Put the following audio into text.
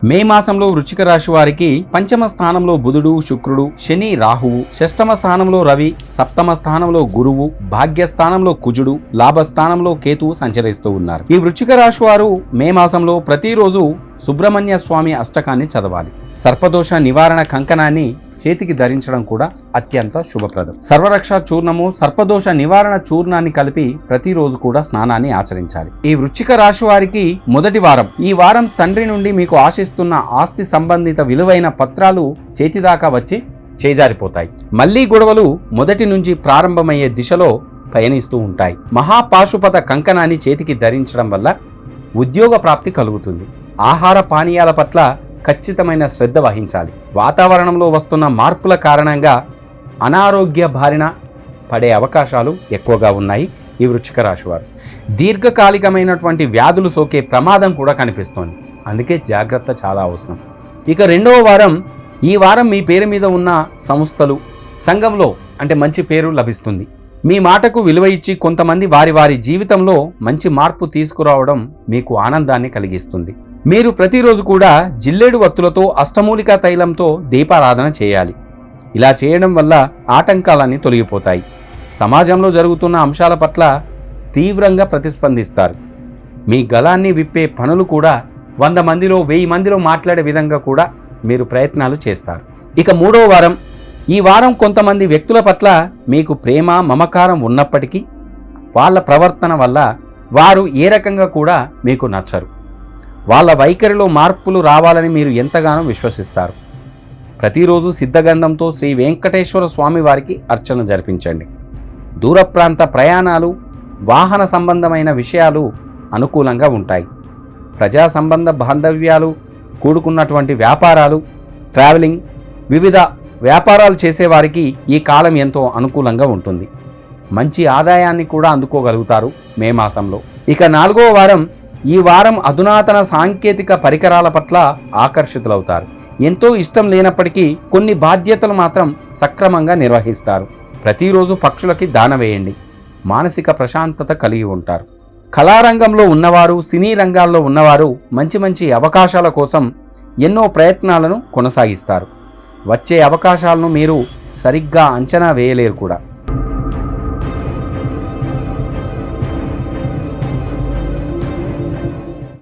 మే మాసంలో వృశ్చిక రాశి వారికి పంచమ స్థానంలో బుధుడు, శుక్రుడు, శని, రాహువు, షష్టమ స్థానంలో రవి, సప్తమ స్థానంలో గురువు, భాగ్యస్థానంలో కుజుడు, లాభస్థానంలో కేతువు సంచరిస్తూ ఉన్నారు. ఈ వృశ్చిక రాశి వారు మే మాసంలో ప్రతిరోజు సుబ్రహ్మణ్య స్వామి అష్టకాన్ని చదవాలి. సర్పదోష నివారణ కంకణాన్ని చేతికి ధరించడం కూడా అత్యంత శుభప్రదం. సర్వరక్ష చూర్ణము, సర్పదోష నివారణ చూర్ణాన్ని కలిపి ప్రతిరోజు కూడా స్నానాన్ని ఆచరించాలి. ఈ వృశ్చిక రాశి వారికి మొదటి వారం. ఈ వారం తండ్రి నుండి మీకు ఆశిస్తున్న ఆస్తి సంబంధిత విలువైన పత్రాలు చేతిదాకా వచ్చి చేజారిపోతాయి. మళ్లీ గొడవలు మొదటి నుంచి ప్రారంభమయ్యే దిశలో పయనిస్తూ ఉంటాయి. మహాపాశుపత కంకణాన్ని చేతికి ధరించడం వల్ల ఉద్యోగ ప్రాప్తి కలుగుతుంది. ఆహార పానీయాల పట్ల ఖచ్చితమైన శ్రద్ధ వహించాలి. వాతావరణంలో వస్తున్న మార్పుల కారణంగా అనారోగ్య బారిన పడే అవకాశాలు ఎక్కువగా ఉన్నాయి. ఈ వృశ్చిక రాశి వారు దీర్ఘకాలికమైనటువంటి వ్యాధులు సోకే ప్రమాదం కూడా కనిపిస్తోంది. అందుకే జాగ్రత్త చాలా అవసరం. ఇక రెండవ వారం. ఈ వారం మీ పేరు మీద ఉన్న సంస్థలు, సంఘంలో అంటే మంచి పేరు లభిస్తుంది. మీ మాటకు విలువ ఇచ్చి కొంతమంది వారి వారి జీవితంలో మంచి మార్పు తీసుకురావడం మీకు ఆనందాన్ని కలిగిస్తుంది. మీరు ప్రతిరోజు కూడా జిల్లేడు వత్తులతో అష్టమూలికా తైలంతో దీపారాధన చేయాలి. ఇలా చేయడం వల్ల ఆటంకాలన్నీ తొలగిపోతాయి. సమాజంలో జరుగుతున్న అంశాల పట్ల తీవ్రంగా ప్రతిస్పందిస్తారు. మీ గళాన్ని విప్పే పనులు కూడా 100 మందిలో 1000 మందిలో మాట్లాడే విధంగా కూడా మీరు ప్రయత్నాలు చేస్తారు. ఇక మూడవ వారం. ఈ వారం కొంతమంది వ్యక్తుల పట్ల మీకు ప్రేమ, మమకారం ఉన్నప్పటికీ వాళ్ళ ప్రవర్తన వల్ల వారు ఏ రకంగా కూడా మీకు నచ్చరు. వాళ్ళ వైఖరిలో మార్పులు రావాలని మీరు ఎంతగానో విశ్వసిస్తారు. ప్రతిరోజు సిద్ధగంధంతో శ్రీ వెంకటేశ్వర స్వామి వారికి అర్చన జరిపించండి. దూర ప్రాంత ప్రయాణాలు, వాహన సంబంధమైన విషయాలు అనుకూలంగా ఉంటాయి. ప్రజా సంబంధ బాంధవ్యాలు కూడుకున్నటువంటి వ్యాపారాలు, ట్రావెలింగ్, వివిధ వ్యాపారాలు చేసేవారికి ఈ కాలం ఎంతో అనుకూలంగా ఉంటుంది. మంచి ఆదాయాన్ని కూడా అందుకోగలుగుతారు మే మాసంలో. ఇక నాలుగవ వారం. ఈ వారం అధునాతన సాంకేతిక పరికరాల పట్ల ఆకర్షితులవుతారు. ఎంతో ఇష్టం లేనప్పటికీ కొన్ని బాధ్యతలు మాత్రం సక్రమంగా నిర్వహిస్తారు. ప్రతిరోజు పక్షులకి దాన వేయండి. మానసిక ప్రశాంతత కలిగి ఉంటారు. కళారంగంలో ఉన్నవారు, సినీ రంగాల్లో ఉన్నవారు మంచి మంచి అవకాశాల కోసం ఎన్నో ప్రయత్నాలను కొనసాగిస్తారు. వచ్చే అవకాశాలను మీరు సరిగ్గా అంచనా వేయలేరు కూడా.